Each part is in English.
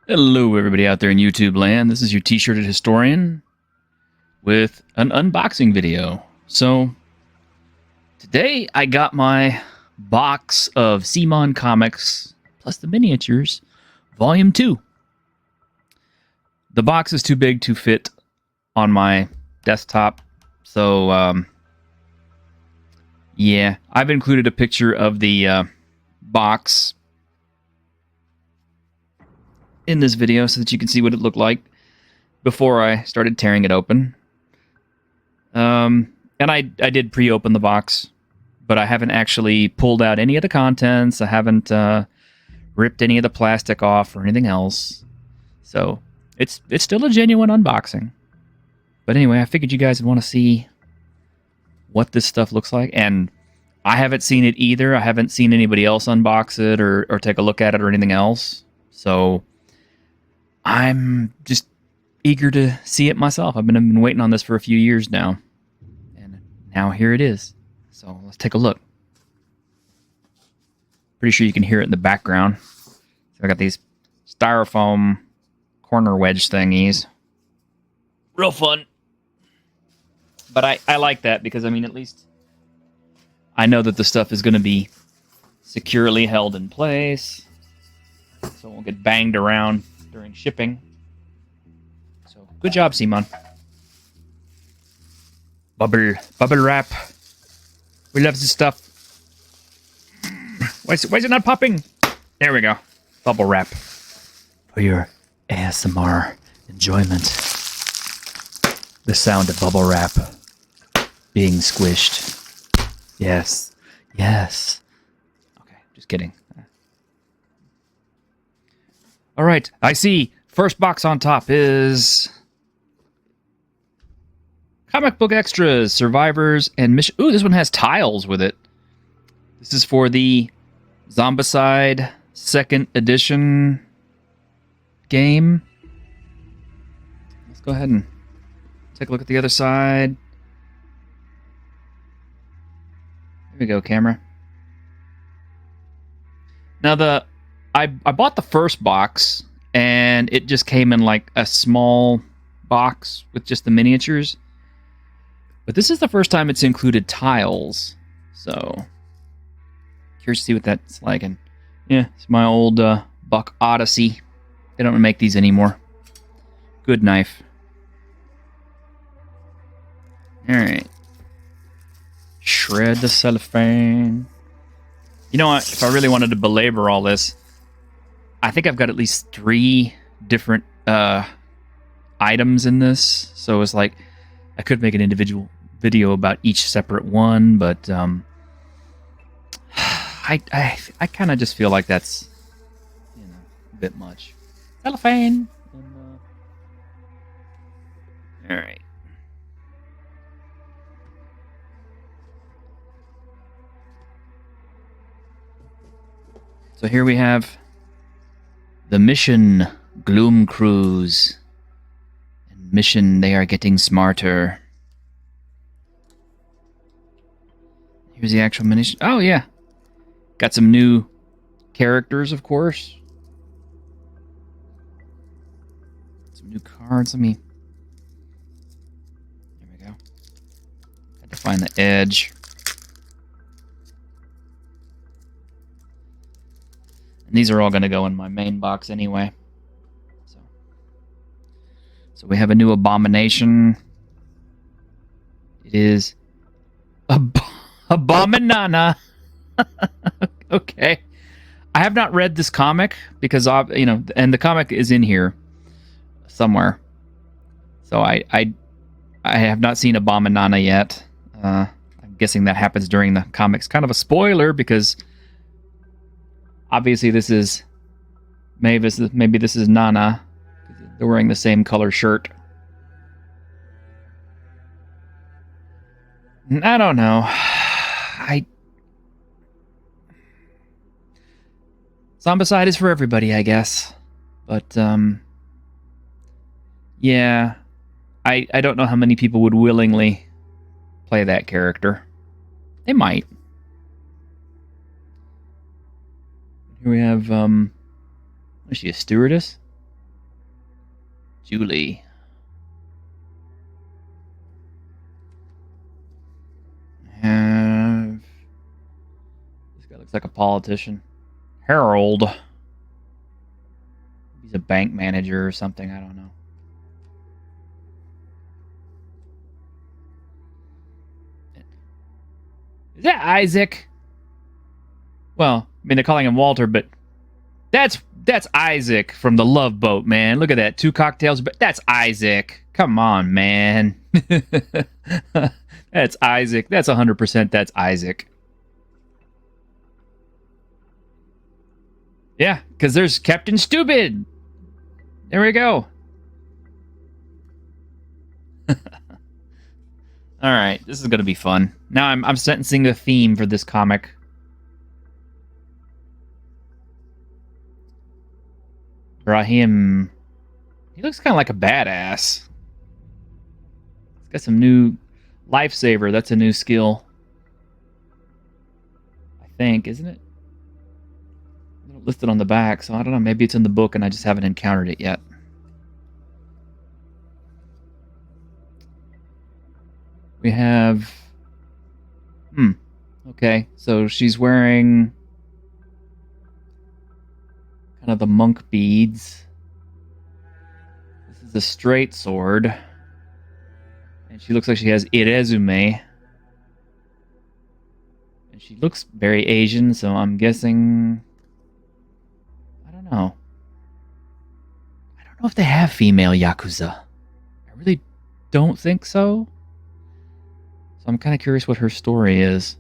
Hello, everybody out there in YouTube land. This is your T-shirted historian with an unboxing video. So, today I got my box of CMON Comics plus the miniatures, Volume 2. The box is too big to fit on my desktop, so yeah, I've included a picture of the box in this video so that you can see what it looked like before I started tearing it open. And I did pre-open the box, but I haven't actually pulled out any of the contents. I haven't ripped any of the plastic off or anything else. So it's still a genuine unboxing. But anyway, I figured you guys would want to see what this stuff looks like. And I haven't seen it either. I haven't seen anybody else unbox it or take a look at it or anything else. So I'm just eager to see it myself. I've been waiting on this for a few years now. And now here it is. So let's take a look. Pretty sure you can hear it in the background. So I got these styrofoam corner wedge thingies. Real fun. But I like that because, I mean, at least I know that the stuff is going to be securely held in place. So it won't get banged around during shipping. So good job, CMON. Bubble wrap. We love this stuff. Why is it not popping? There we go. Bubble wrap for your ASMR enjoyment. The sound of bubble wrap being squished. Yes. Yes. Okay, just kidding. All right, I see. First box on top is comic book extras, survivors, and mission. Ooh, this one has tiles with it. This is for the Zombicide 2nd edition game. Let's go ahead and take a look at the other side. Here we go, camera. Now I bought the first box, and it just came in like a small box with just the miniatures. But this is the first time it's included tiles. So, curious to see what that's like. And yeah, it's my old Buck Odyssey. They don't make these anymore. Good knife. Alright. Shred the cellophane. You know what? If I really wanted to belabor all this, I think I've got at least 3 different items in this. So it's like I could make an individual video about each separate one, but I kind of just feel like that's, you know, a bit much. Cellophane. All right. So here we have the mission Gloom Cruise. And mission They Are Getting Smarter. Here's the actual munition. Oh, yeah. Got some new characters, of course. Some new cards. There we go. Had to find the edge. And these are all going to go in my main box anyway. So we have a new abomination. It is Abominana. Okay. I have not read this comic because, you know, and the comic is in here somewhere. So I have not seen Abominana yet. I'm guessing that happens during the comics. Kind of a spoiler because obviously this is maybe this is Nana. They're wearing the same color shirt. I don't know. Zombicide is for everybody, I guess. But yeah, I don't know how many people would willingly play that character. They might. Here we have, is she a stewardess? Julie. This guy looks like a politician. Harold. He's a bank manager or something. I don't know. Is that Isaac? Well, I mean, they're calling him Walter, but that's Isaac from the Love Boat, man. Look at that. 2 cocktails, but that's Isaac. Come on, man. That's Isaac. That's 100%. That's Isaac. Yeah, because there's Captain Stupid. There we go. All right, this is going to be fun. Now I'm sentencing a theme for this comic. Rahim. He looks kind of like a badass. He's got some new lifesaver. That's a new skill. I think, isn't it? Listed on the back, so I don't know. Maybe it's in the book and I just haven't encountered it yet. We have... Okay, so she's wearing kind of the monk beads. This is a straight sword. And she looks like she has Irezume. And she looks very Asian, so I'm guessing... I don't know if they have female Yakuza. I really don't think so. So I'm kind of curious what her story is.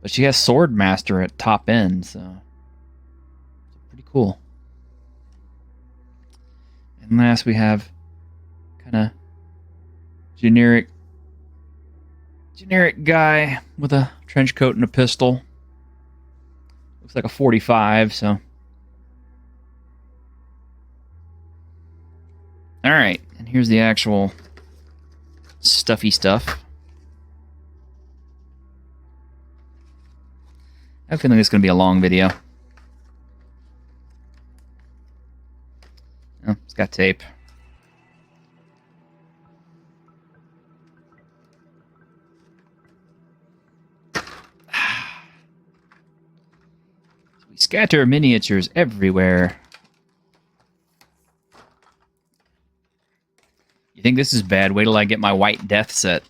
But she has Sword Master at top end, so pretty cool. And last we have kind of generic guy with a trench coat and a pistol. Looks like a 45, so. Alright, and here's the actual stuffy stuff. I have a feeling it's going to be a long video. Oh, it's got tape. We scatter miniatures everywhere. You think this is bad? Wait till I get my White Death set.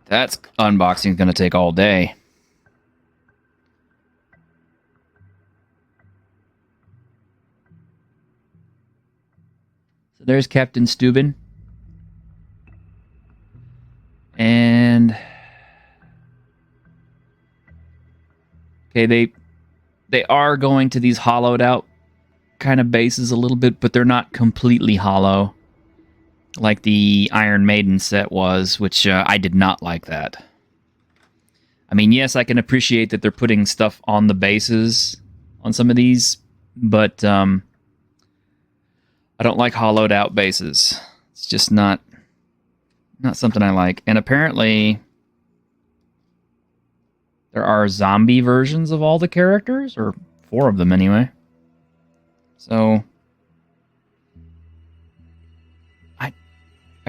That's unboxing going to take all day. So there's Captain Steuben. And okay, they are going to these hollowed out kind of bases a little bit, but they're not completely hollow like the Iron Maiden set was, which I did not like that. I mean, yes, I can appreciate that they're putting stuff on the bases on some of these, but I don't like hollowed out bases. It's just not something I like. And apparently there are zombie versions of all the characters, or 4 of them anyway. So I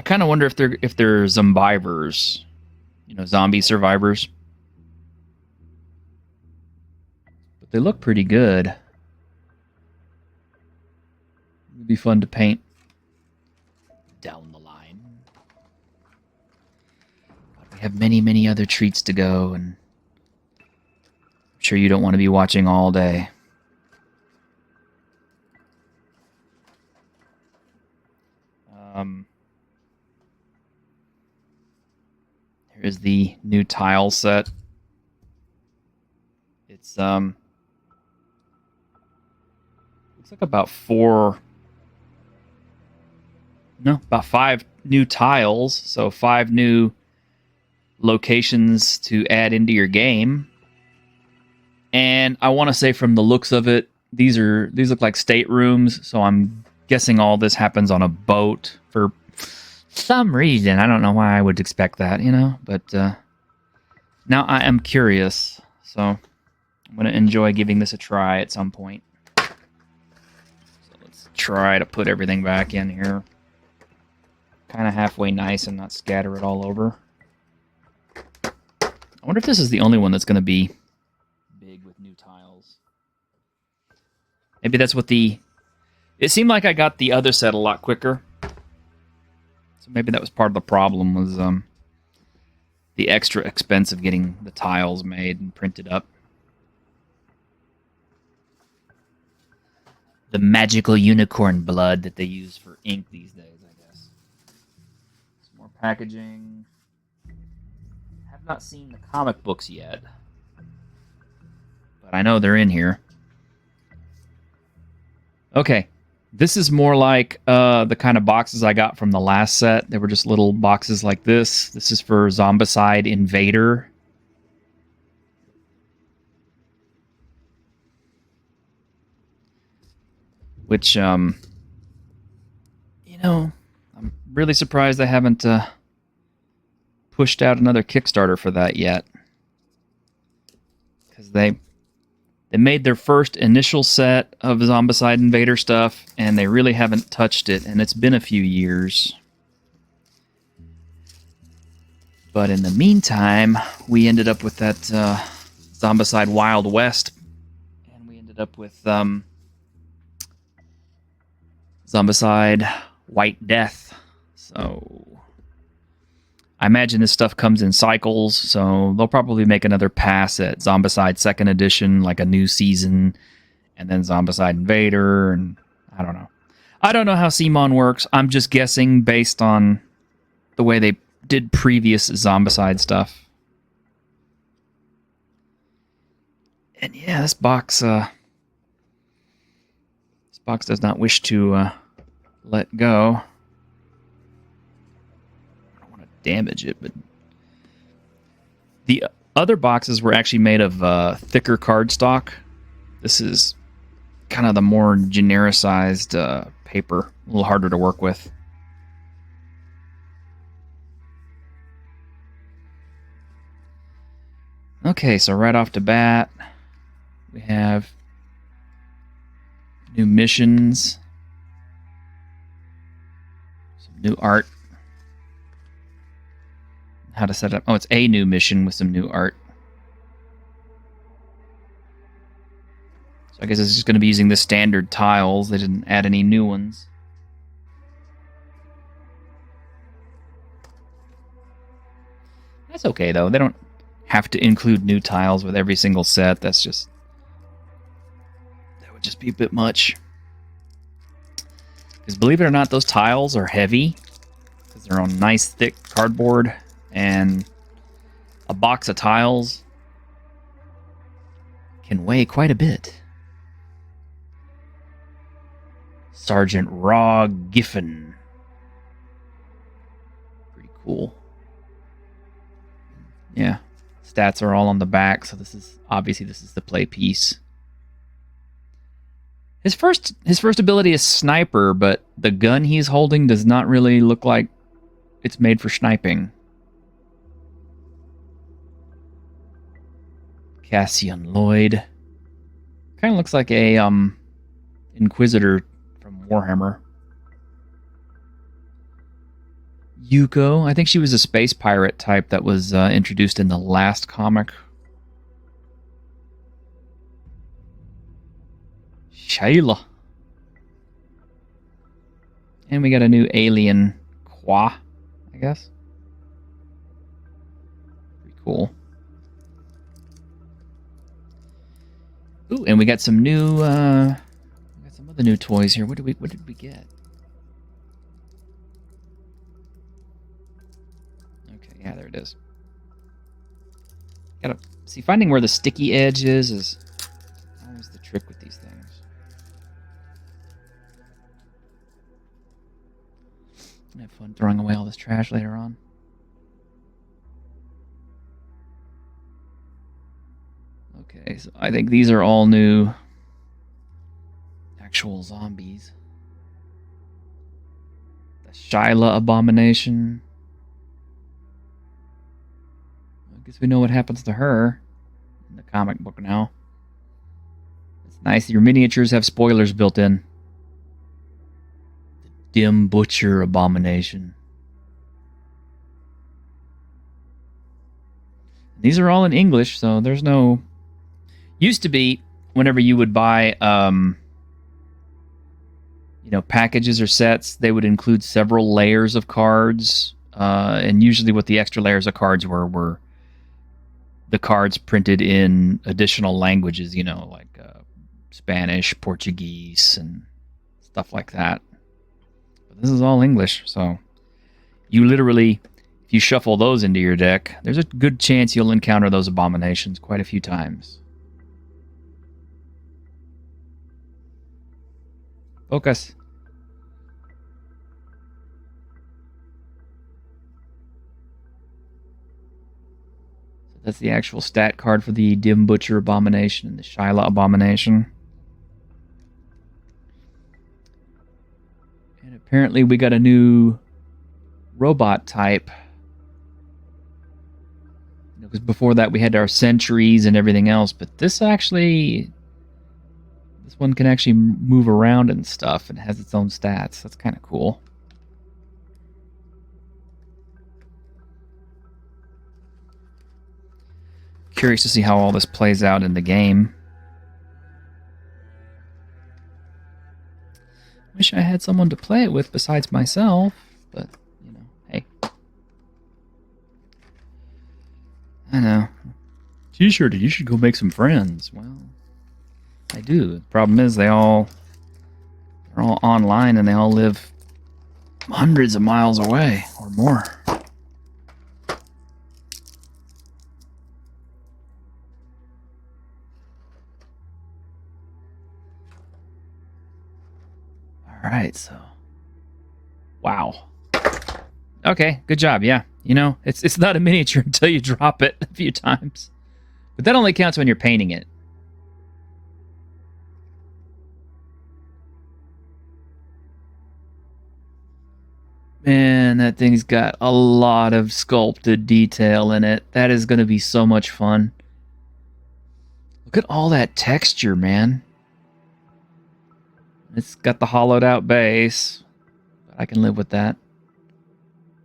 kind of wonder if they're zombivers, zombie survivors. But they look pretty good. It'd be fun to paint down the line. We have many, many other treats to go, and I'm sure you don't want to be watching all day. Here's the new tile set. It's looks like about 5 new tiles, so 5 new locations to add into your game. And I want to say, from the looks of it, these look like staterooms, so I'm guessing all this happens on a boat for some reason. I don't know why I would expect that, but now I am curious, so I'm going to enjoy giving this a try at some point. So try to put everything back in here. Kind of halfway nice and not scatter it all over. I wonder if this is the only one that's going to be big with new tiles. Maybe that's what the... It seemed like I got the other set a lot quicker. So maybe that was part of the problem, was the extra expense of getting the tiles made and printed up. The magical unicorn blood that they use for ink these days, I guess. Some more packaging. Have not seen the comic books yet, but I know they're in here. Okay, this is more like the kind of boxes I got from the last set. They were just little boxes like this. This is for Zombicide Invader. Which, you know, I'm really surprised they haven't pushed out another Kickstarter for that yet. Because they made their first initial set of Zombicide Invader stuff, and they really haven't touched it, and it's been a few years. But in the meantime, we ended up with that Zombicide Wild West, and we ended up with Zombicide White Death. So I imagine this stuff comes in cycles, so they'll probably make another pass at Zombicide 2nd Edition, like a new season, and then Zombicide Invader, and I don't know. I don't know how CMON works. I'm just guessing based on the way they did previous Zombicide stuff. And yeah, this box does not wish to let go. I don't want to damage it, but the other boxes were actually made of thicker cardstock. This is kind of the more genericized paper, a little harder to work with. Okay, so right off the bat, we have new missions, some new art, how to set up. Oh, it's a new mission with some new art. So I guess it's just going to be using the standard tiles. They didn't add any new ones. That's okay, though. They don't have to include new tiles with every single set. That would just be a bit much. Because believe it or not, those tiles are heavy. Because they're on nice thick cardboard. And a box of tiles can weigh quite a bit. Sergeant Raw Giffen. Pretty cool. Yeah. Stats are all on the back, so this is the play piece. His first ability is sniper, but the gun he's holding does not really look like it's made for sniping. Cassian Lloyd. Kind of looks like a Inquisitor from Warhammer. Yuko. I think she was a space pirate type that was introduced in the last comic. Shayla. And we got a new alien, Qua, I guess. Pretty cool. Ooh, and we got some new, we got some other new toys here. What did we get? Okay, yeah, there it is. Gotta see, finding where the sticky edge is always the trick with these things. I'm gonna have fun throwing away all this trash later on. Okay, so I think these are all new actual zombies. The Shyla Abomination. I guess we know what happens to her in the comic book now. It's nice. Your miniatures have spoilers built in. Dim Butcher Abomination. These are all in English, so there's no... Used to be, whenever you would buy, packages or sets, they would include several layers of cards, and usually what the extra layers of cards were the cards printed in additional languages, like Spanish, Portuguese, and stuff like that. But this is all English, so you literally, if you shuffle those into your deck, there's a good chance you'll encounter those abominations quite a few times. Focus. So that's the actual stat card for the Dim Butcher Abomination and the Shyla Abomination. And apparently we got a new robot type. Because before that we had our sentries and everything else, but this one can actually move around and stuff and has its own stats. That's kind of cool. Curious to see how all this plays out in the game. Wish I had someone to play it with besides myself, but, hey. I know. T-shirt, you should go make some friends. Well, I do. The problem is they're all online and they all live hundreds of miles away or more. All right, so wow. Okay, good job. Yeah, it's not a miniature until you drop it a few times, but that only counts when you're painting it. Man, that thing's got a lot of sculpted detail in it. That is going to be so much fun. Look at all that texture, man. It's got the hollowed out base. I can live with that.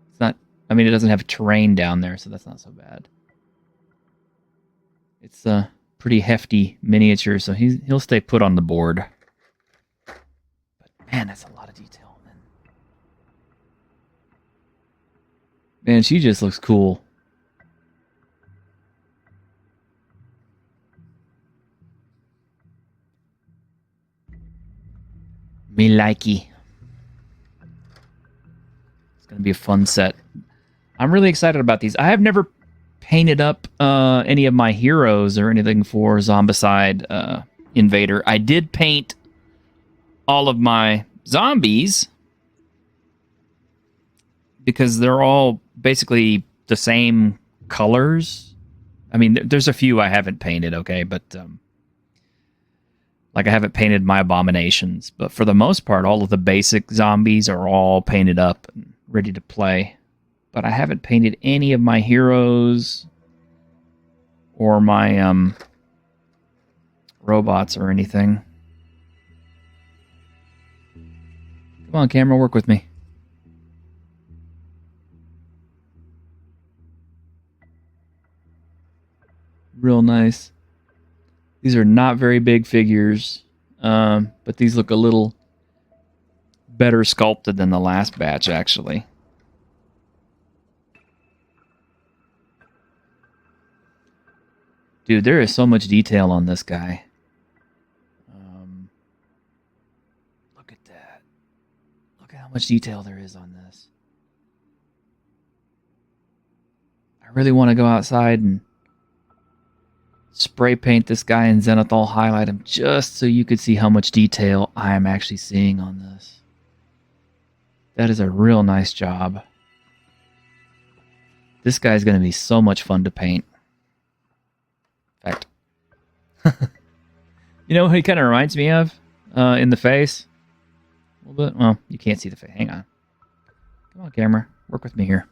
It's not... I mean, it doesn't have terrain down there, so that's not so bad. It's a pretty hefty miniature, so he'll stay put on the board. But man, that's a lot of detail. Man, she just looks cool. Me likey. It's going to be a fun set. I'm really excited about these. I have never painted up any of my heroes or anything for Zombicide Invader. I did paint all of my zombies because they're all basically the same colors. I mean, there's a few I haven't painted, okay, but like I haven't painted my abominations, but for the most part, all of the basic zombies are all painted up and ready to play. But I haven't painted any of my heroes or my robots or anything. Come on, camera, work with me. Real nice. These are not very big figures, but these look a little better sculpted than the last batch, actually. Dude, there is so much detail on this guy. Look at that. Look at how much detail there is on this. I really want to go outside and spray paint this guy in Zenithal, highlight him just so you could see how much detail I am actually seeing on this. That is a real nice job. This guy's going to be so much fun to paint. In fact, you know who he kind of reminds me of in the face? A little bit. Well, you can't see the face. Hang on. Come on, camera. Work with me here.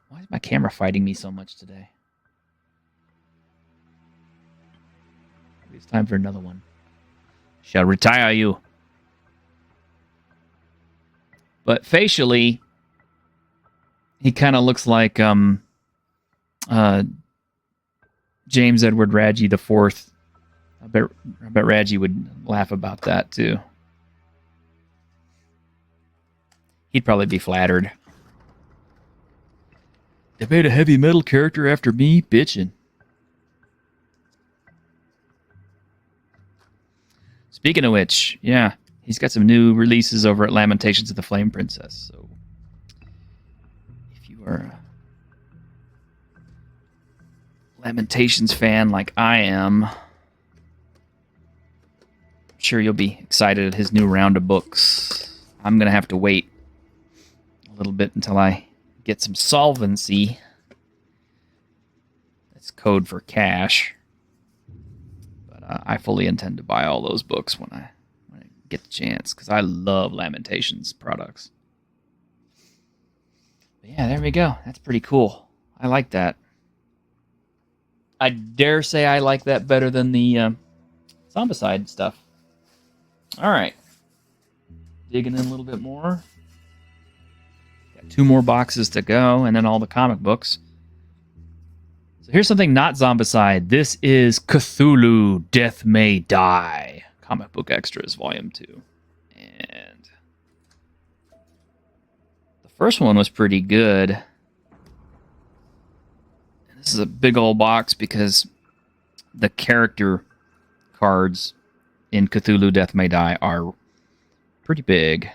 Why is my camera fighting me so much today? Maybe it's time for another one. Shall retire you. But facially, he kind of looks like James Edward Radji IV. I bet Radji would laugh about that too. He'd probably be flattered. They made a heavy metal character after me, bitchin'. Speaking of which, yeah, he's got some new releases over at Lamentations of the Flame Princess. So, if you are a Lamentations fan like I am, I'm sure you'll be excited at his new round of books. I'm going to have to wait a little bit until I get some solvency. That's code for cash. But I fully intend to buy all those books when I get the chance, because I love Lamentations products. But yeah, there we go. That's pretty cool. I like that. I dare say I like that better than the Zombicide stuff. All right. Digging in a little bit more. Got 2 more boxes to go, and then all the comic books. So here's something not Zombicide. This is Cthulhu Death May Die. Comic Book Extras, Volume 2. And the first one was pretty good. This is a big old box because the character cards in Cthulhu Death May Die are pretty big.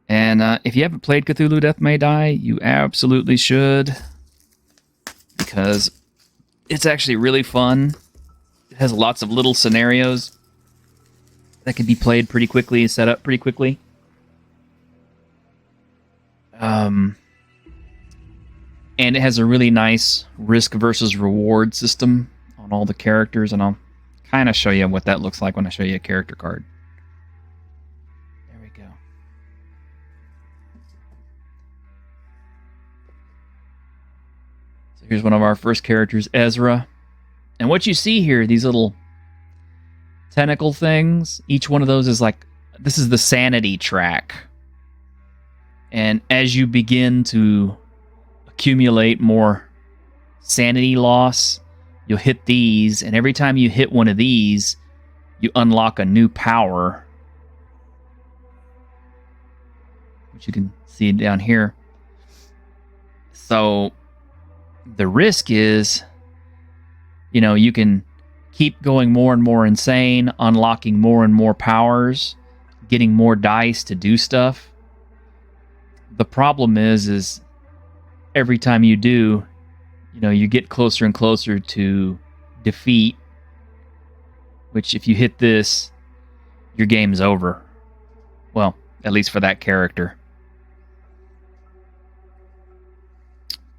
And if you haven't played Cthulhu Death May Die, you absolutely should, because it's actually really fun. It has lots of little scenarios that can be played pretty quickly and set up pretty quickly. And it has a really nice risk versus reward system on all the characters, and I'll kind of show you what that looks like when I show you a character card. There we go. So here's one of our first characters, Ezra. And what you see here, these little tentacle things, each one of those is like, this is the sanity track. And as you begin to accumulate more sanity loss, you'll hit these, and every time you hit one of these, you unlock a new power, which you can see down here. So the risk is, you know, you can keep going more and more insane, unlocking more and more powers, getting more dice to do stuff. The problem is every time you do, you know, you get closer and closer to defeat, which if you hit this, your game's over. Well, at least for that character.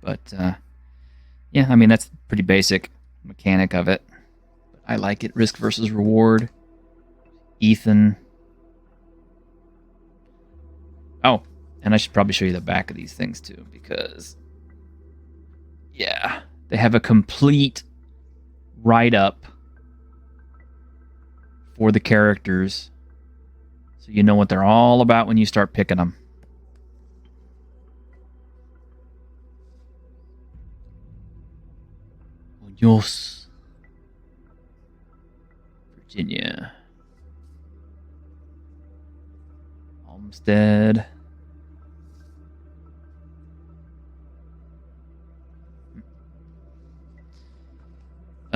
But, yeah, I mean, that's pretty basic mechanic of it. But I like it. Risk versus reward. Ethan. Oh, and I should probably show you the back of these things too, because yeah, they have a complete write-up for the characters, so you know what they're all about when you start picking them. Muñoz, Virginia. Olmsted.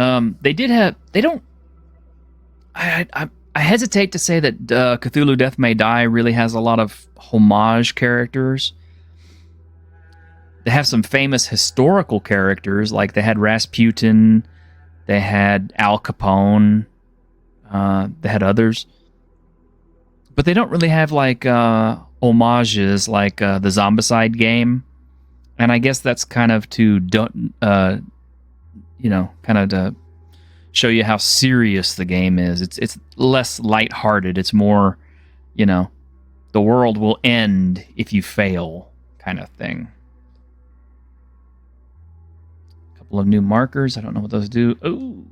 I hesitate to say that Cthulhu Death May Die really has a lot of homage characters. They have some famous historical characters, like they had Rasputin, they had Al Capone, they had others. But they don't really have like homages like the Zombicide game. And I guess that's kind of to to show you how serious the game is. It's less lighthearted. It's more, you know, the world will end if you fail kind of thing. A couple of new markers. I don't know what those do. Ooh.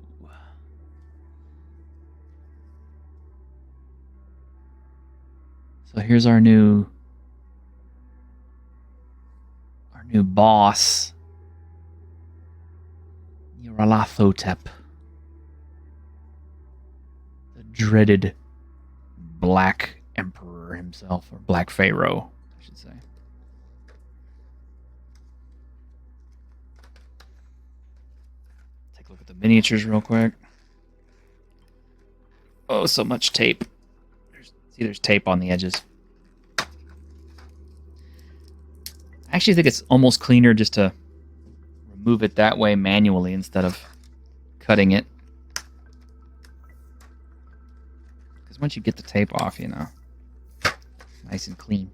So here's our new boss, Nyarlathotep, the dreaded Black Emperor himself, or Black Pharaoh, I should say. Take a look at the miniatures real quick. Oh, so much tape. There's tape on the edges. I actually think it's almost cleaner just to remove it that way manually instead of cutting it. Because once you get the tape off, you know, nice and clean.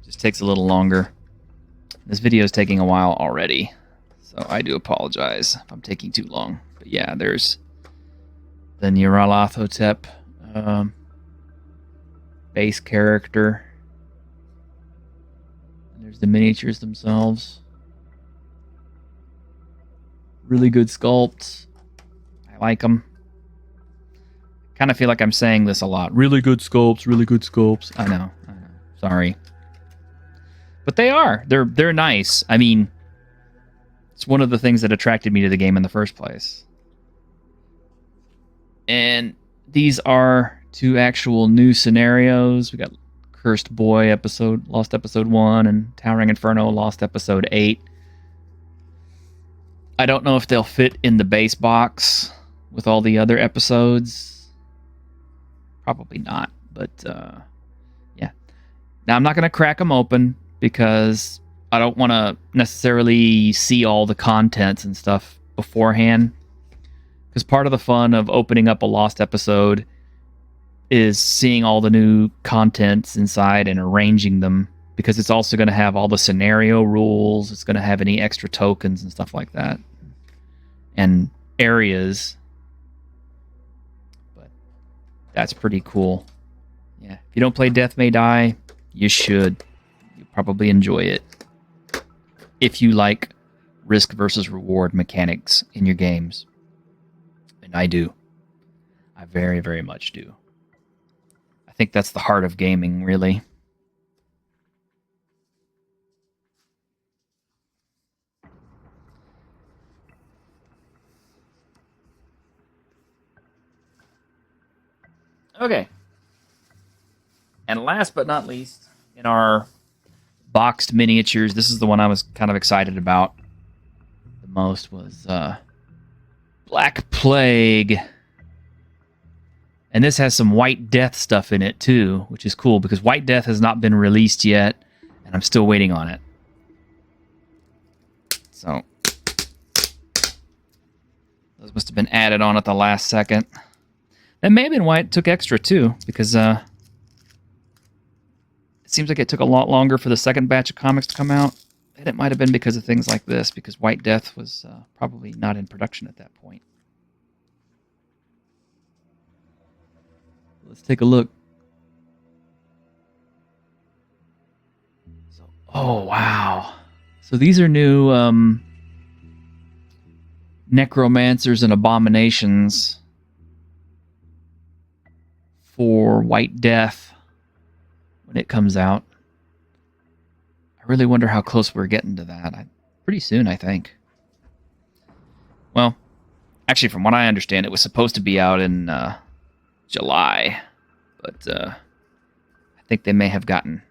Just takes a little longer. This video is taking a while already, so I do apologize if I'm taking too long. But yeah, there's the Nyarlathotep base character. And there's the miniatures themselves. Really good sculpts. I like them. Kind of feel like I'm saying this a lot. Really good sculpts, really good sculpts. I know. Sorry. But they are. They're nice. I mean, it's one of the things that attracted me to the game in the first place. And these are 2 actual new scenarios. We got Cursed Boy Lost Episode 1, and Towering Inferno Lost Episode 8. I don't know if they'll fit in the base box with all the other episodes. Probably not, but yeah. Now, I'm not going to crack them open because I don't want to necessarily see all the contents and stuff beforehand. Because part of the fun of opening up a Lost episode is seeing all the new contents inside and arranging them. Because it's also going to have all the scenario rules. It's going to have any extra tokens and stuff like that. And areas. But that's pretty cool. Yeah, if you don't play Death May Die, you should. You'll probably enjoy it. If you like risk versus reward mechanics in your games. And I do. I very, very much do. I think that's the heart of gaming, really. Okay. And last but not least, in our boxed miniatures, this is the one I was kind of excited about the most, was Black Plague. And this has some White Death stuff in it too, which is cool because White Death has not been released yet, and I'm still waiting on it. So those must have been added on at the last second. That may have been why it took extra too, because it seems like it took a lot longer for the second batch of comics to come out. And it might have been because of things like this, because White Death was probably not in production at that point. Let's take a look. So, oh, wow. So these are new necromancers and abominations for White Death when it comes out. I really wonder how close we're getting to that. Pretty soon, I think. Well, actually, from what I understand, it was supposed to be out in July, but I think they may have gotten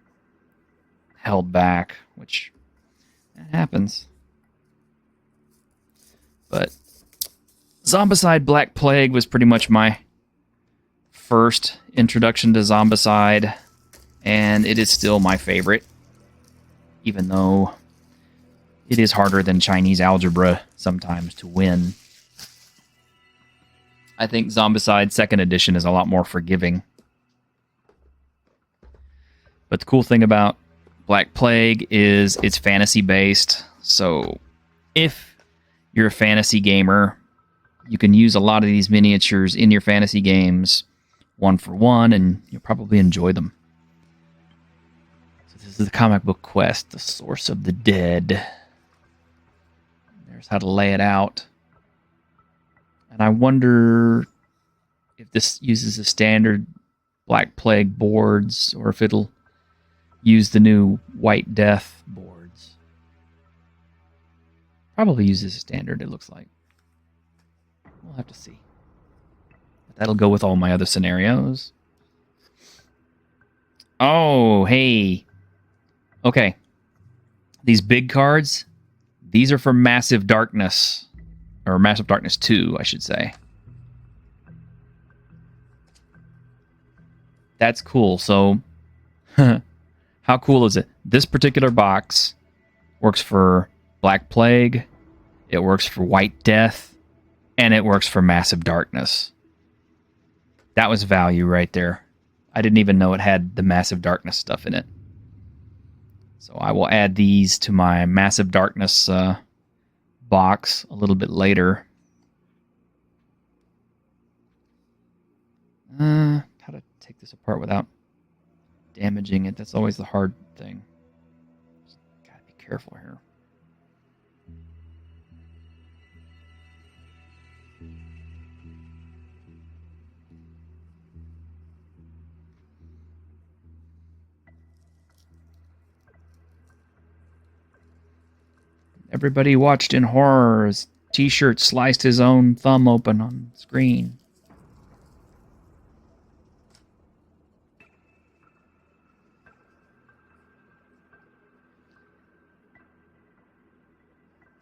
held back, which happens. But Zombicide Black Plague was pretty much my first introduction to Zombicide, and it is still my favorite, even though it is harder than Chinese algebra sometimes to win. I think Zombicide 2nd Edition is a lot more forgiving. But the cool thing about Black Plague is it's fantasy-based, so if you're a fantasy gamer, you can use a lot of these miniatures in your fantasy games one for one, and you'll probably enjoy them. So this is the comic book quest, The Source of the Dead. There's how to lay it out. And I wonder if this uses the standard Black Plague boards or if it'll use the new White Death boards. Probably uses a standard, it looks like. We'll have to see. That'll go with all my other scenarios. Oh, hey. Okay. These big cards, these are for Massive Darkness. Or Massive Darkness 2, I should say. That's cool. So, how cool is it? This particular box works for Black Plague, it works for White Death, and it works for Massive Darkness. That was value right there. I didn't even know it had the Massive Darkness stuff in it. So I will add these to my Massive Darkness box a little bit later. How to take this apart without damaging it. That's always the hard thing. Just gotta be careful here. Everybody watched in horror as T-shirt sliced his own thumb open on screen.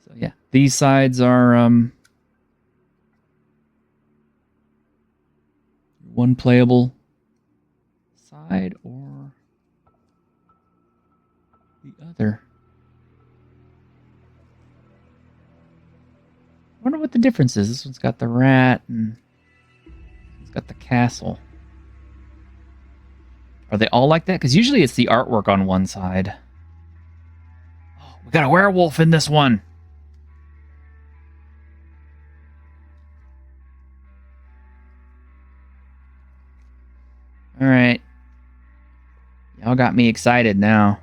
So yeah, these sides are one playable side or the other. I wonder what the difference is. This one's got the rat and it's got the castle. Are they all like that? Because usually it's the artwork on one side. Oh, we got a werewolf in this one. All right. Y'all got me excited now.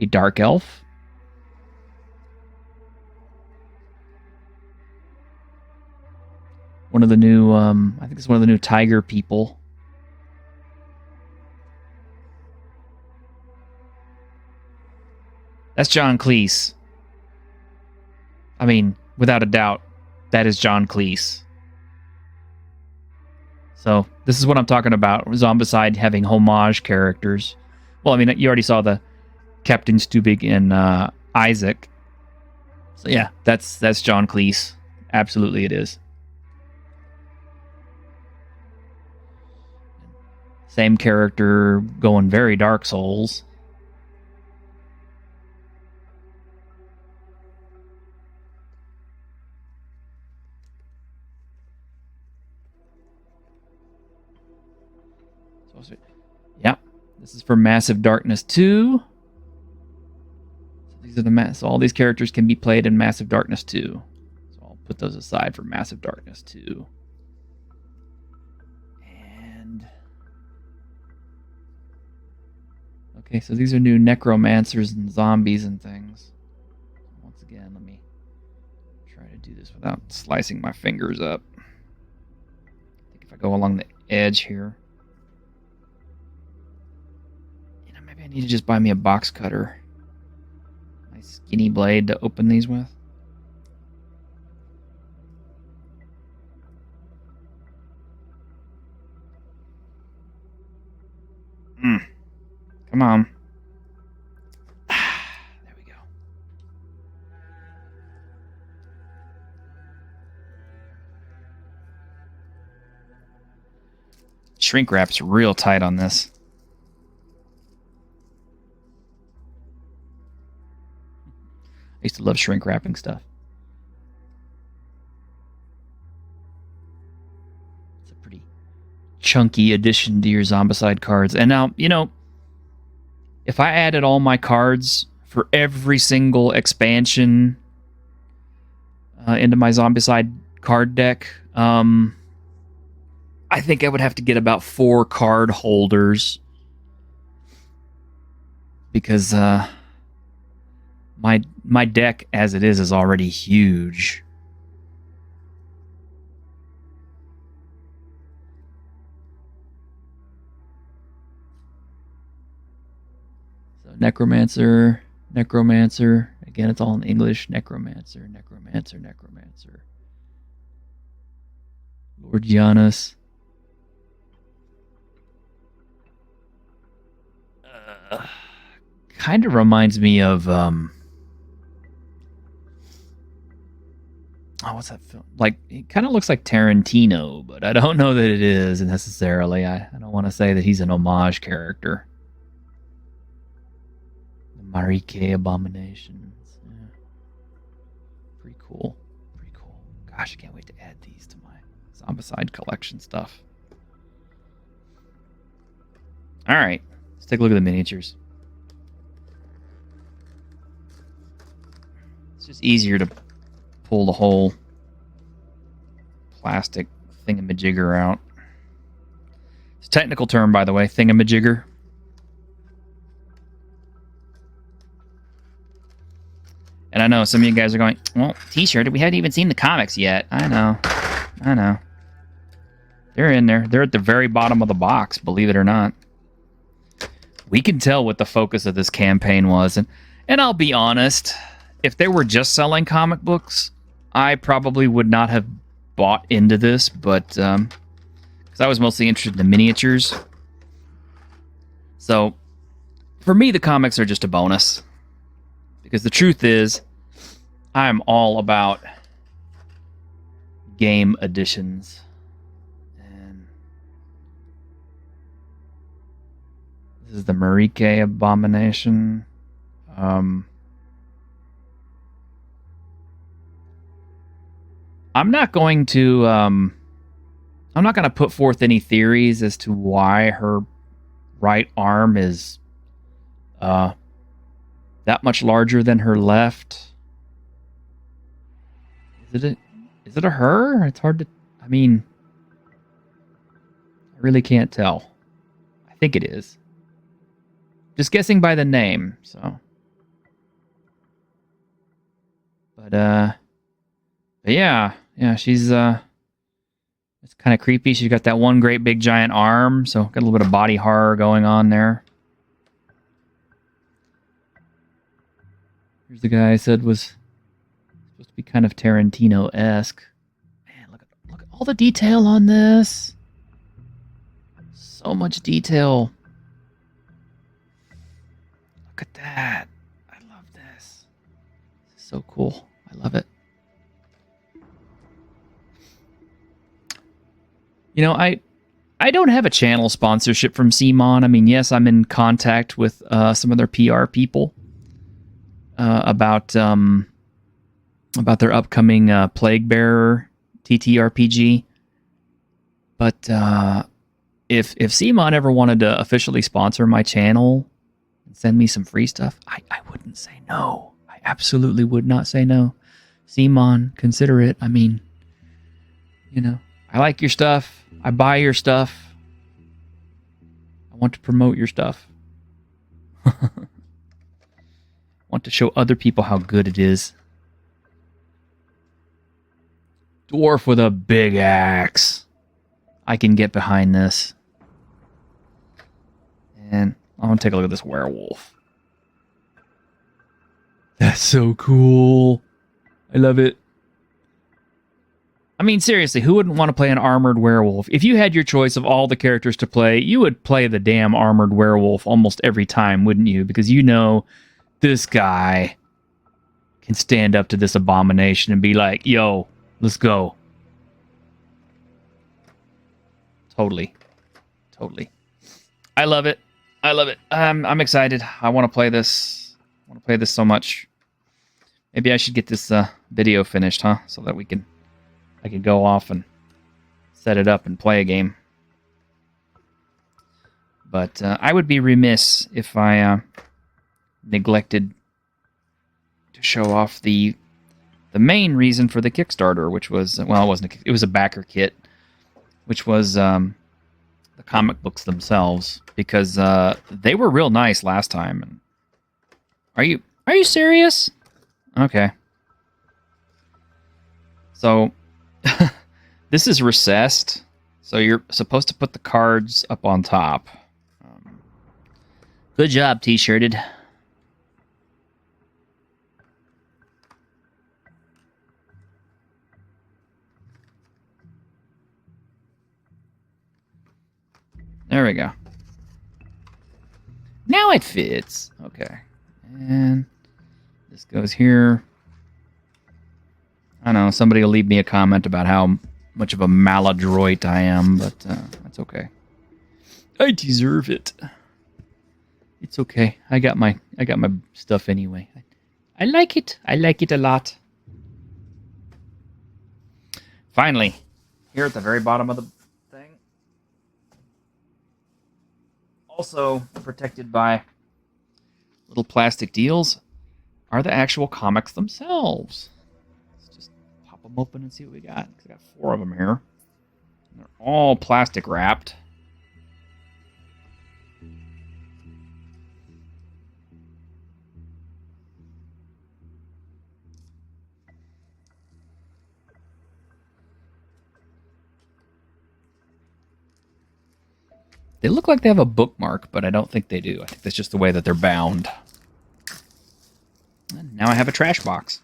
A dark elf. One of the new, I think it's one of the new tiger people. That's John Cleese. I mean, without a doubt, that is John Cleese. So, this is what I'm talking about. Zombicide having homage characters. Well, I mean, you already saw the Captain Stubig and Isaac. So yeah, that's John Cleese. Absolutely it is. Same character going very Dark Souls. Yeah, this is for Massive Darkness 2. These are the so all these characters can be played in Massive Darkness 2. So I'll put those aside for Massive Darkness 2. And okay, so these are new necromancers and zombies and things. Once again, let me try to do this without slicing my fingers up. I think if I go along the edge here, maybe I need to just buy me a box cutter. Skinny blade to open these with. Come on. There we go. Shrink wrap's real tight on this. I used to love shrink wrapping stuff. It's a pretty chunky addition to your Zombicide cards. And now, you know, if I added all my cards for every single expansion into my Zombicide card deck, I think I would have to get about 4 card holders. Because my deck as it is already huge. So Necromancer, Necromancer. Again, it's all in English. Necromancer, Necromancer, Necromancer. Lord Giannis. Kind of reminds me of oh, what's that film? Like, it kind of looks like Tarantino, but I don't know that it is necessarily. I don't want to say that he's an homage character. The Marike Abominations. Yeah. Pretty cool. Pretty cool. Gosh, I can't wait to add these to my Zombicide collection stuff. All right. Let's take a look at the miniatures. It's just easier to pull the whole plastic thingamajigger out. It's a technical term, by the way, thingamajigger. And I know some of you guys are going, well, T-shirt, we haven't even seen the comics yet. I know. They're in there. They're at the very bottom of the box, believe it or not. We can tell what the focus of this campaign was. And I'll be honest, if they were just selling comic books, I probably would not have bought into this, but because I was mostly interested in the miniatures. So for me, the comics are just a bonus. Because the truth is, I'm all about game editions. And this is the Marike Abomination. I'm not going to put forth any theories as to why her right arm is that much larger than her left. Is it a her? It's hard to, I mean, I really can't tell. I think it is. Just guessing by the name, so. But yeah, she's it's kind of creepy. She's got that one great big giant arm, so got a little bit of body horror going on there. Here's the guy I said was supposed to be kind of Tarantino-esque. Man, look at all the detail on this. So much detail. Look at that. I love this. This is so cool. I love it. You know, I don't have a channel sponsorship from CMON. I mean, yes, I'm in contact with some of their PR people about their upcoming Plague Bearer TTRPG. But if CMON ever wanted to officially sponsor my channel and send me some free stuff, I wouldn't say no. I absolutely would not say no. CMON, consider it. I mean, you know, I like your stuff. I buy your stuff. I want to promote your stuff. I want to show other people how good it is. Dwarf with a big axe. I can get behind this. And I want to take a look at this werewolf. That's so cool. I love it. I mean, seriously, who wouldn't want to play an armored werewolf? If you had your choice of all the characters to play, you would play the damn armored werewolf almost every time, wouldn't you? Because you know this guy can stand up to this abomination and be like, yo, let's go. Totally. I love it. I'm excited. I want to play this. I want to play this so much. Maybe I should get this video finished, huh? So that I could go off and set it up and play a game. But I would be remiss if I neglected to show off the main reason for the Kickstarter, which was, well, it was a backer kit, which was the comic books themselves, because they were real nice last time. And are Are you serious? Okay. So, this is recessed. So you're supposed to put the cards up on top. Good job, T-shirted. There we go. Now it fits. Okay. And this goes here. I know, somebody will leave me a comment about how much of a maladroit I am, but that's okay. I deserve it. It's okay. I got my stuff anyway. I like it. I like it a lot. Finally, here at the very bottom of the thing, also protected by little plastic deals, are the actual comics themselves. Let's just pop them open and see what we got. I got 4 of them here. They're all plastic wrapped. They look like they have a bookmark, but I don't think they do. I think that's just the way that they're bound. And now I have a trash box.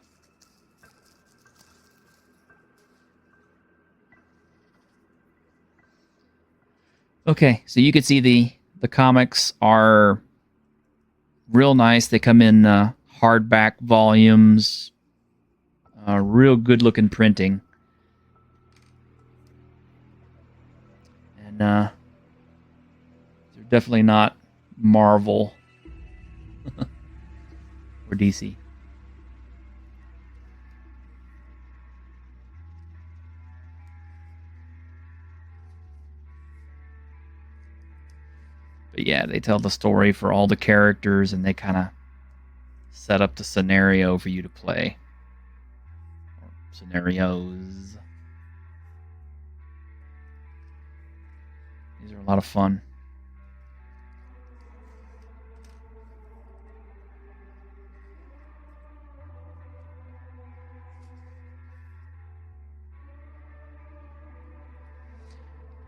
Okay, so you can see the comics are real nice. They come in hardback volumes, real good looking printing, and they're definitely not Marvel or DC. But yeah, they tell the story for all the characters, and they kind of set up the scenario for you to play. Or scenarios. These are a lot of fun.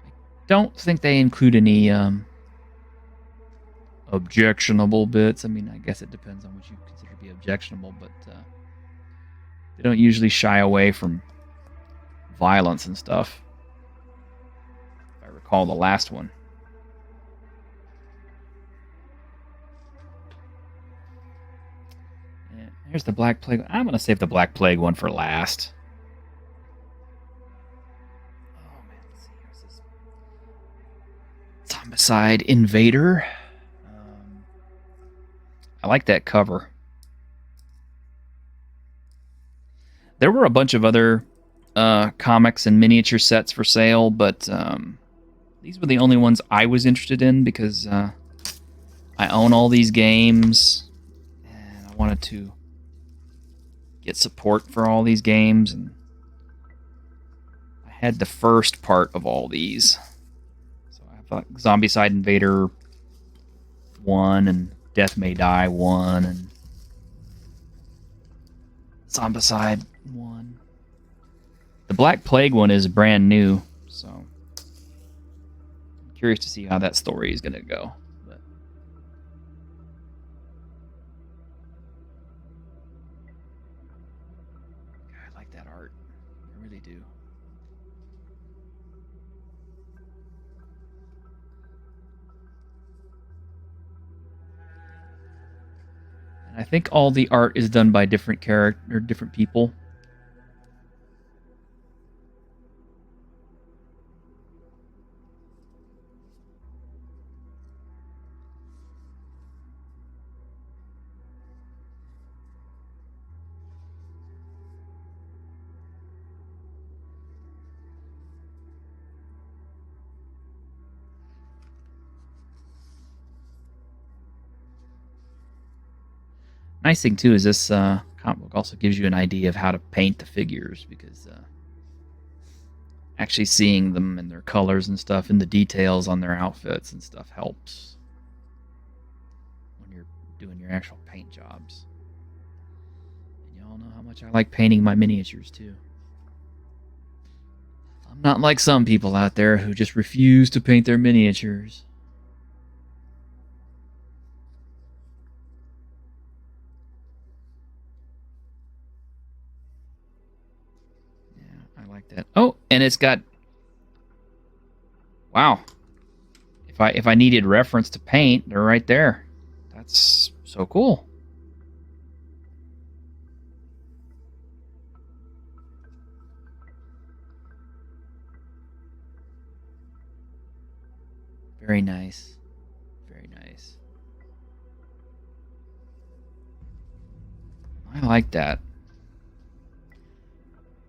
I don't think they include any objectionable bits. I mean, I guess it depends on what you consider to be objectionable, but they don't usually shy away from violence and stuff. If I recall the last one. Yeah, here's the Black Plague. I'm going to save the Black Plague one for last. Oh, man. Let's see. Here's this Zombicide Invader. I like that cover. There were a bunch of other comics and miniature sets for sale, but these were the only ones I was interested in because I own all these games, and I wanted to get support for all these games, and I had the first part of all these. So I have like Zombicide Invader 1 and Death May Die 1 and Zombicide 1. The Black Plague one is brand new, so I'm curious to see how that story is going to go. But I like that art. I really do. I think all the art is done by different people. Nice thing too is this comic book also gives you an idea of how to paint the figures, because actually seeing them and their colors and stuff and the details on their outfits and stuff helps when you're doing your actual paint jobs. all know how much I like painting my miniatures, too. I'm not like some people out there who just refuse to paint their miniatures. Yeah, I like that. Oh, and it's got... Wow. If I needed reference to paint, they're right there. That's so cool. Very nice. Very nice. I like that.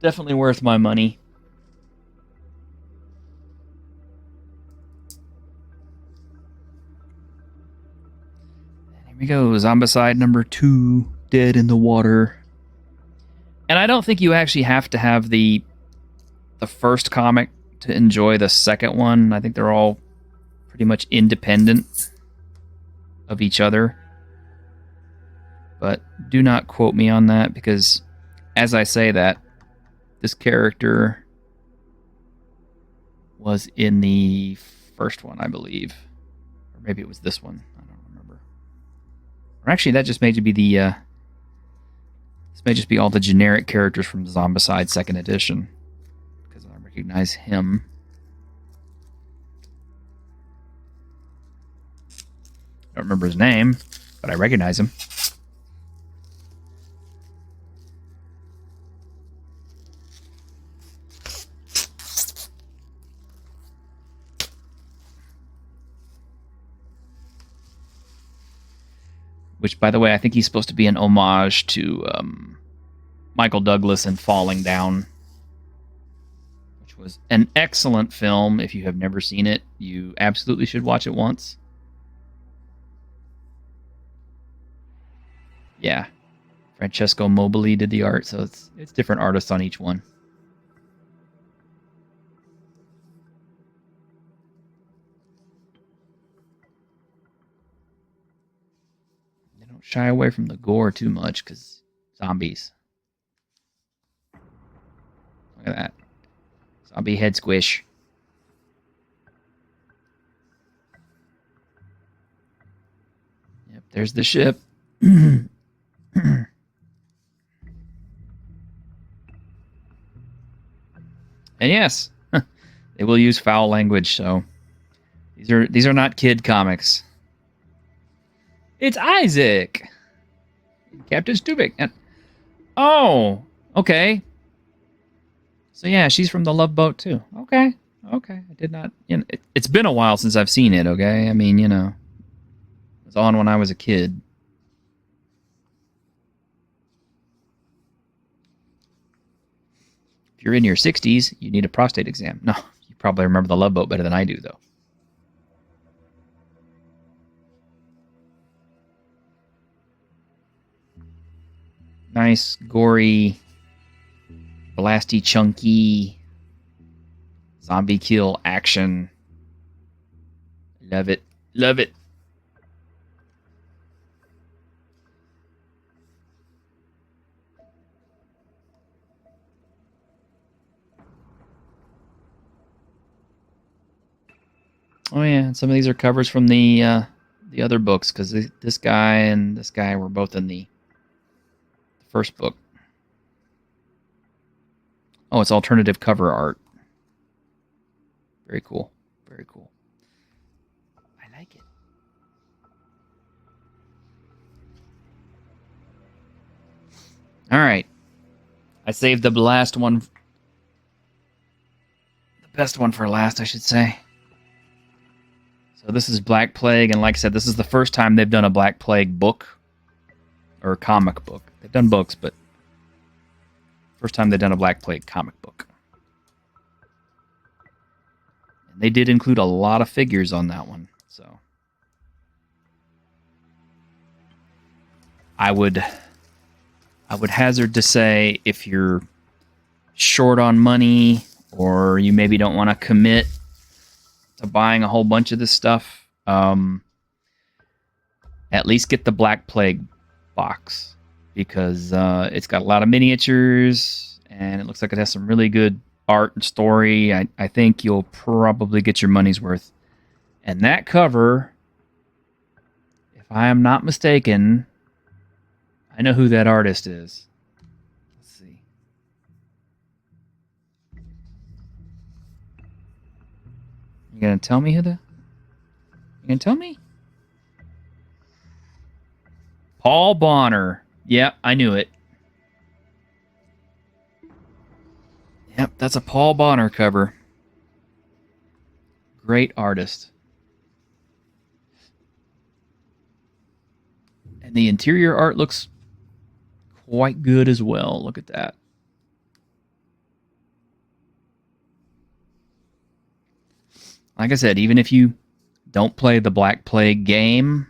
Definitely worth my money. Here we go. Zombicide number 2. Dead in the water. And I don't think you actually have to have the first comic to enjoy the second one. I think they're all pretty much independent of each other. But do not quote me on that, because as I say that, this character was in the first one, I believe. Or maybe it was this one. I don't remember. Or actually, that just may be the... this may just be all the generic characters from Zombicide 2nd Edition. Because I recognize him. I don't remember his name, but I recognize him. Which, by the way, I think he's supposed to be an homage to Michael Douglas in Falling Down, which was an excellent film. If you have never seen it, you absolutely should watch it once. Yeah, Francesco Mobili did the art, so it's different artists on each one. Don't shy away from the gore too much, because zombies. Look at that. Zombie head squish. Yep, there's the ship. And yes, they will use foul language, so these are not kid comics. It's Isaac! Captain Stubik. And, oh, okay. So yeah, she's from the Love Boat too. Okay. I did not... You know, it's been a while since I've seen it, okay? I mean, you know. It was on when I was a kid. If you're in your 60s, you need a prostate exam. No, you probably remember the Love Boat better than I do, though. Nice, gory, blasty, chunky, zombie kill action. Love it. Love it. Oh yeah, some of these are covers from the other books, because this guy and this guy were both in the first book. Oh, it's alternative cover art. Very cool. Very cool. I like it. All right. I saved the last one. The best one for last, I should say. So this is Black Plague, and like I said, this is the first time they've done a Black Plague book or comic book. They've done books, but first time they've done a Black Plague comic book. And they did include a lot of figures on that one, so I would hazard to say, if you're short on money or you maybe don't want to commit to buying a whole bunch of this stuff, at least get the Black Plague box, because it's got a lot of miniatures, and it looks like it has some really good art and story. I think you'll probably get your money's worth. And that cover, if I am not mistaken, I know who that artist is. Let's see. You gonna tell me who the... You gonna tell me? Paul Bonner. Yep, I knew it. Yep, that's a Paul Bonner cover. Great artist. And the interior art looks quite good as well. Look at that. Like I said, even if you don't play the Black Plague game,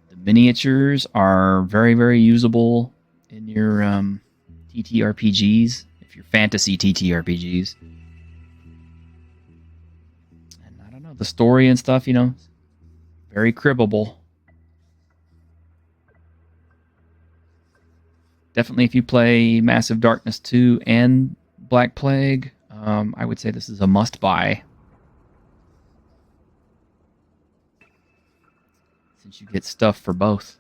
the miniatures are very, very usable in your TTRPGs, if you're fantasy TTRPGs. And I don't know, the story and stuff, you know, very cribbable. Definitely if you play Massive Darkness 2 and Black Plague, I would say this is a must-buy. Since you get stuff for both.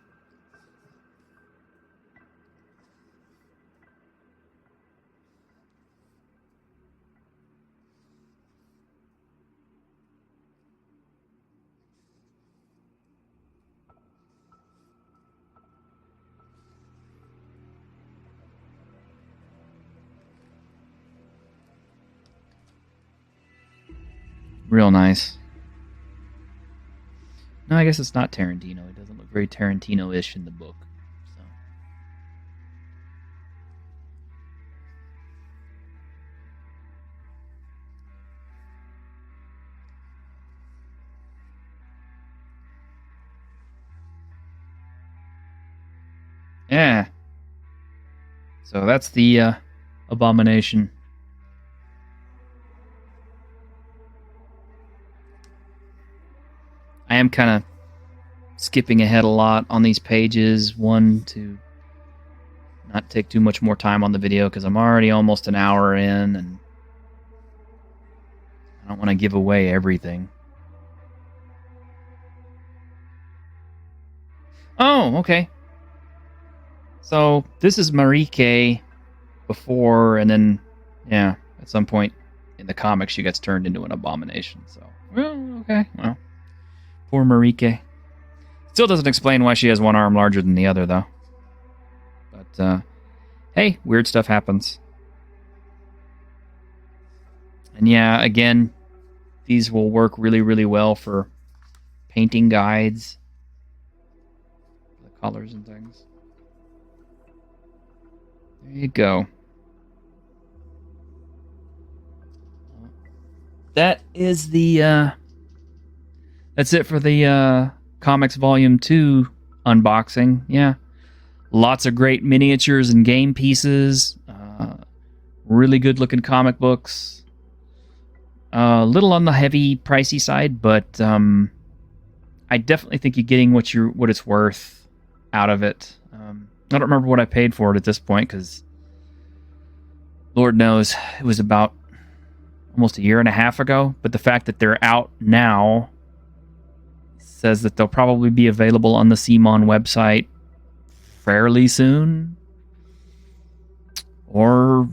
Real nice. No, I guess it's not Tarantino. It doesn't look very Tarantino-ish in the book. So. Yeah. So that's the Abomination. I am kind of skipping ahead a lot on these pages. One, to not take too much more time on the video because I'm already almost an hour in and I don't want to give away everything. Oh, okay. So this is Marike before, and then, yeah, at some point in the comics she gets turned into an abomination. So, well, okay, well. Poor Marike. Still doesn't explain why she has one arm larger than the other, though. But, hey, weird stuff happens. And yeah, again, these will work really, really well for painting guides. The colors and things. There you go. That is the, that's it for the Comics Volume 2 unboxing. Yeah. Lots of great miniatures and game pieces. Really good looking comic books. A little on the heavy, pricey side, but I definitely think you're getting what it's worth out of it. I don't remember what I paid for it at this point, because Lord knows it was about almost a year and a half ago. But the fact that they're out now says that they'll probably be available on the CMON website fairly soon. Or,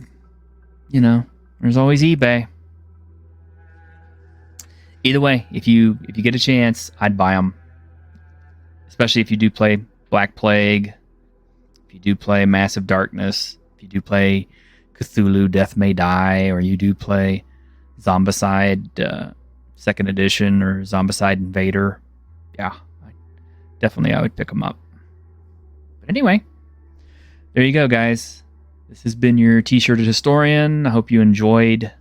you know, there's always eBay. Either way, if you get a chance, I'd buy them. Especially if you do play Black Plague, if you do play Massive Darkness, if you do play Cthulhu Death May Die, or you do play Zombicide 2nd Edition or Zombicide Invader. Yeah, I would pick them up. But anyway, there you go, guys. This has been your T-shirted historian. I hope you enjoyed.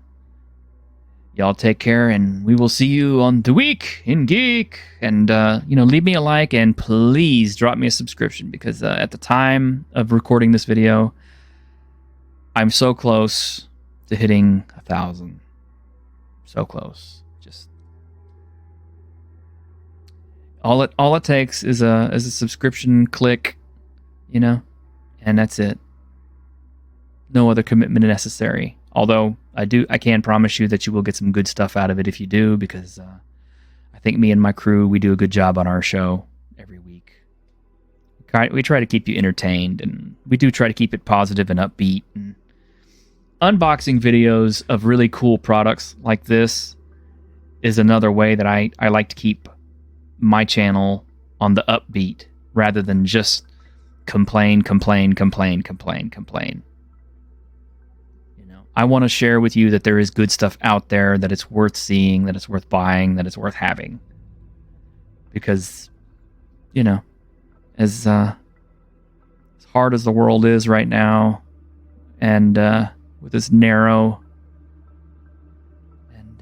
Y'all take care, and we will see you on The Week in Geek. And, leave me a like, and please drop me a subscription, because at the time of recording this video, I'm so close to hitting 1,000. So close. Just all it takes is a subscription click you know, and that's it. No other commitment necessary. Although I can promise you that you will get some good stuff out of it if you do, because I think me and my crew, we do a good job on our show every week. We try to keep you entertained, and we do try to keep it positive and upbeat. And unboxing videos of really cool products like this is another way that I like to keep my channel on the upbeat rather than just complain. You know, I want to share with you that there is good stuff out there, that it's worth seeing, that it's worth buying, that it's worth having. Because, you know, as hard as the world is right now, and with this narrow and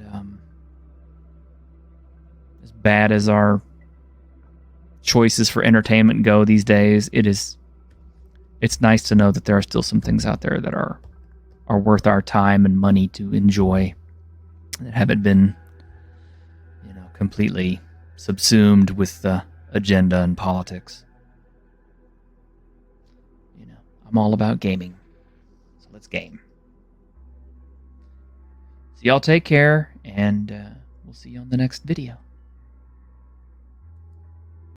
as bad as our choices for entertainment go these days, it's nice to know that there are still some things out there that are worth our time and money to enjoy, that haven't been, you know, completely subsumed with the agenda and politics. You know, I'm all about gaming, so let's game. So y'all take care, and we'll see you on the next video.